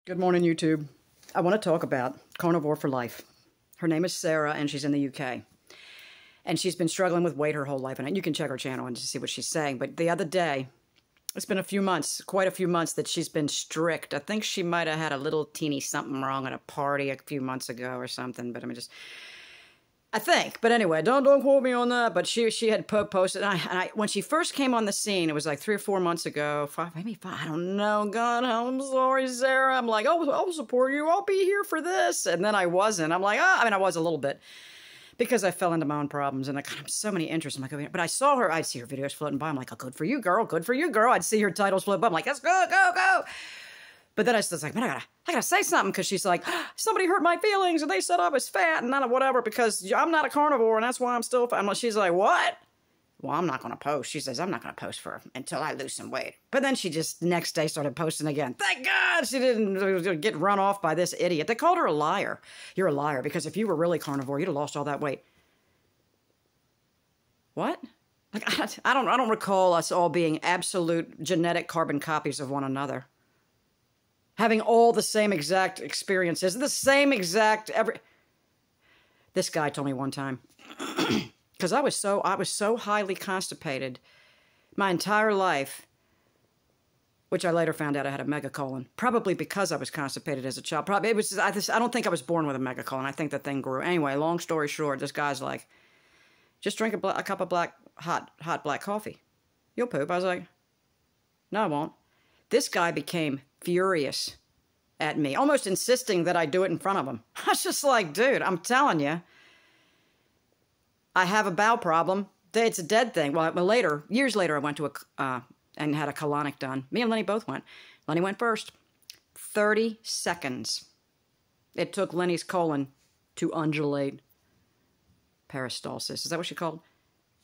Good morning, YouTube. I want to talk about Carnivore for Life. Her name is Sarah, and she's in the UK. And she's been struggling with weight her whole life. And you can check her channel and see what she's saying. But the other day, it's been a few months, quite a few months, that she's been strict. I think she might have had a little teeny something wrong at a party a few months ago or something. But I mean, I think. But anyway, don't quote me on that. But she had posted, and I when she first came on the scene, it was like 3 or 4 months ago, maybe 5, I don't know. God, I'm sorry, Sarah. I'm like, oh, I'll support you. I'll be here for this. And then I wasn't. I'm like, I mean, I was a little bit, because I fell into my own problems, and I got so many interests. I'm like, oh, but I saw her. I'd see her videos floating by. I'm like, oh, good for you, girl. Good for you, girl. I'd see her titles float by. I'm like, let's go, go, go. But then I was like, man, I gotta say something, because she's like, somebody hurt my feelings, and they said I was fat, and none of whatever, because I'm not a carnivore, and that's why I'm still fat. She's like, what? Well, I'm not going to post. She says, I'm not going to post until I lose some weight. But then she just, next day, started posting again. Thank God she didn't get run off by this idiot. They called her a liar. You're a liar, because if you were really carnivore, you'd have lost all that weight. What? Like, I don't recall us all being absolute genetic carbon copies of one another. Having all the same exact experiences, the same exact This guy told me one time, because I was so highly constipated my entire life, which I later found out I had a megacolon, probably because I was constipated as a child. Probably it was. I don't think I was born with a megacolon. I think the thing grew. Anyway, long story short, this guy's like, just drink a cup of hot black coffee. You'll poop. I was like, no, I won't. This guy became furious at me, almost insisting that I do it in front of him. I was just like, dude, I'm telling you, I have a bowel problem. It's a dead thing. Well, years later, I went to and had a colonic done. Me and Lenny both went. Lenny went first. 30 seconds. It took Lenny's colon to undulate. Peristalsis. Is that what she called?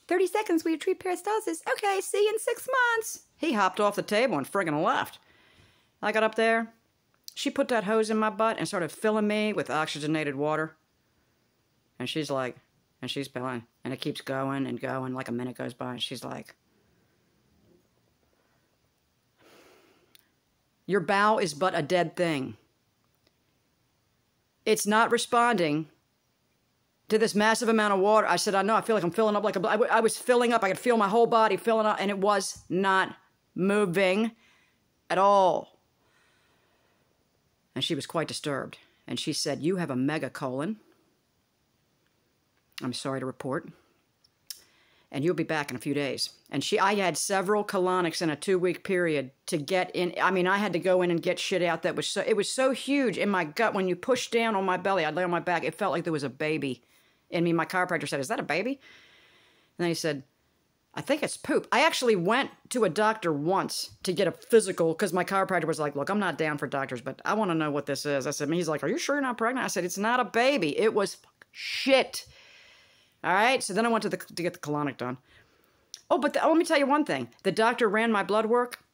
30 seconds, will you treat peristalsis? Okay, see you in 6 months. He hopped off the table and friggin' left. I got up there. She put that hose in my butt and started filling me with oxygenated water. And she's like, and she's filling. And it keeps going and going. Like a minute goes by and she's like, your bowel is but a dead thing. It's not responding to this massive amount of water. I said, I know, I feel like I'm filling up like I was filling up. I could feel my whole body filling up, and it was not moving at all. And she was quite disturbed. And she said, you have a megacolon. I'm sorry to report. And you'll be back in a few days. And I had several colonics in a 2-week period to get in. I mean, I had to go in and get shit out that was it was so huge in my gut. When you push down on my belly, I'd lay on my back. It felt like there was a baby in me. My chiropractor said, is that a baby? And then he said, I think it's poop. I actually went to a doctor once to get a physical, because my chiropractor was like, look, I'm not down for doctors, but I want to know what this is. I said, he's like, are you sure you're not pregnant? I said, it's not a baby. It was shit. All right. So then I went to get the colonic done. Oh, but let me tell you one thing. The doctor ran my blood work.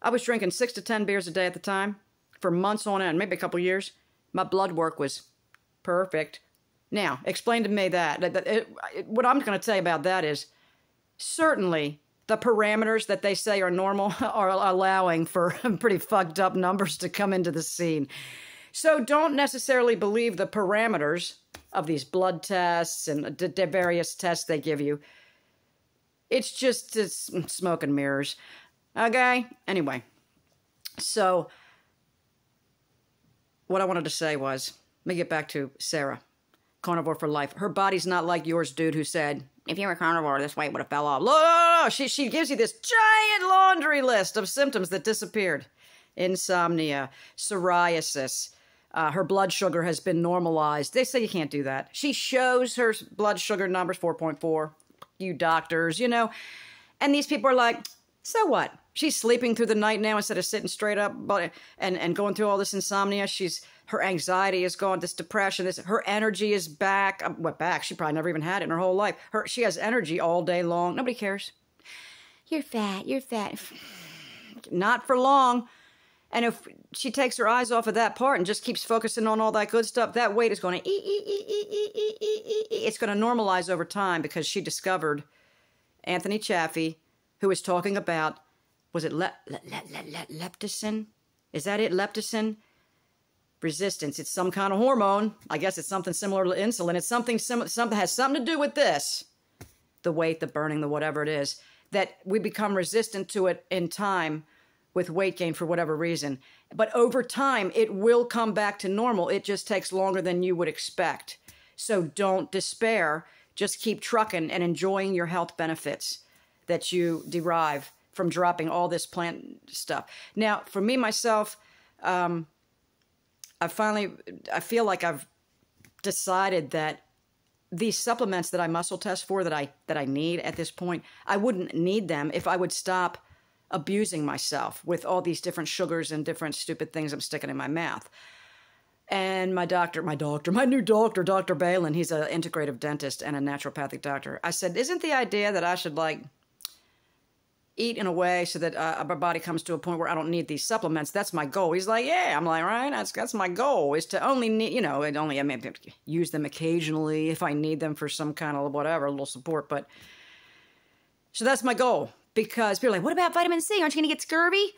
I was drinking 6 to 10 beers a day at the time for months on end, maybe a couple years. My blood work was perfect. Now, explain to me what I'm going to tell you about that is, certainly the parameters that they say are normal are allowing for pretty fucked up numbers to come into the scene. So don't necessarily believe the parameters of these blood tests and the various tests they give you. It's smoke and mirrors. Okay? Anyway. So what I wanted to say was, let me get back to Sarah. Carnivore for Life. Her body's not like yours, dude, who said, if you were carnivore, this weight would have fell off. No. She gives you this giant laundry list of symptoms that disappeared. Insomnia, psoriasis, her blood sugar has been normalized. They say you can't do that. She shows her blood sugar numbers, 4.4. You doctors, you know. And these people are like, so what? She's sleeping through the night now instead of sitting straight up and going through all this insomnia. Her anxiety is gone, this depression, her energy is back. What back? She probably never even had it in her whole life. She has energy all day long. Nobody cares. You're fat. Not for long. And if she takes her eyes off of that part and just keeps focusing on all that good stuff, that weight is going to it's going to normalize over time, because she discovered Anthony Chaffee, who was talking about, was it lepticin? Is that it? Lepticin? resistance. It's some kind of hormone. I guess it's something similar to insulin. It's something has something to do with this. The weight, the burning, the whatever it is, that we become resistant to it in time with weight gain for whatever reason. But over time, it will come back to normal. It just takes longer than you would expect. So don't despair. Just keep trucking and enjoying your health benefits that you derive from dropping all this plant stuff. Now, for me, myself, I feel like I've decided that these supplements that I muscle test for, that I need at this point, I wouldn't need them if I would stop abusing myself with all these different sugars and different stupid things I'm sticking in my mouth. And my new doctor, Dr. Balin, he's an integrative dentist and a naturopathic doctor. I said, isn't the idea that I should eat in a way so that my body comes to a point where I don't need these supplements? That's my goal. He's like, yeah. I'm like, right, that's my goal, is to only need, I may use them occasionally if I need them for some kind of whatever, a little support. But so that's my goal, because people are like, what about vitamin C? Aren't you going to get scurvy?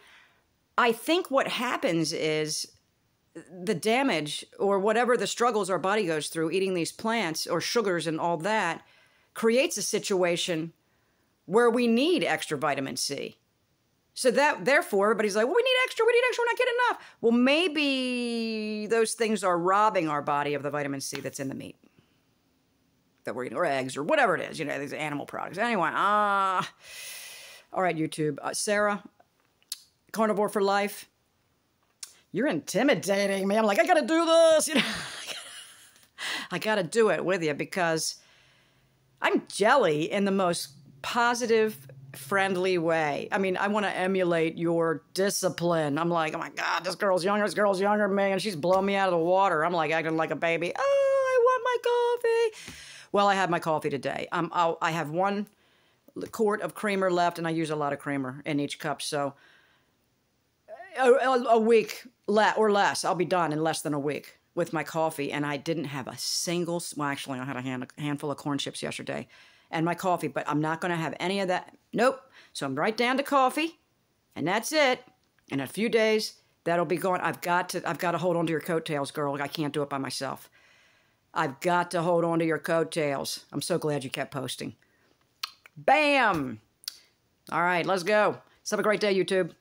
I think what happens is the damage or whatever the struggles our body goes through eating these plants or sugars and all that creates a situation where we need extra vitamin C. So therefore, everybody's like, well, we need extra, we're not getting enough. Well, maybe those things are robbing our body of the vitamin C that's in the meat that we're eating, or eggs, or whatever it is, these animal products. Anyway, all right, YouTube. Sarah, Carnivore for Life, you're intimidating me. I'm like, I got to do this. I got to do it with you because I'm jelly in the most positive, friendly way. I mean, I want to emulate your discipline. I'm like, oh my God, this girl's younger than me, and she's blowing me out of the water. I'm like acting like a baby. Oh, I want my coffee. Well, I had my coffee today. I have 1 quart of creamer left, and I use a lot of creamer in each cup. So a week or less, I'll be done in less than a week with my coffee. And I didn't have a single, well, actually, I had a handful of corn chips yesterday and my coffee, but I'm not going to have any of that. Nope. So I'm right down to coffee, and that's it. In a few days, that'll be gone. I've got to hold on to your coattails, girl. I can't do it by myself. I've got to hold on to your coattails. I'm so glad you kept posting. Bam! All right, let's go. Let's have a great day, YouTube.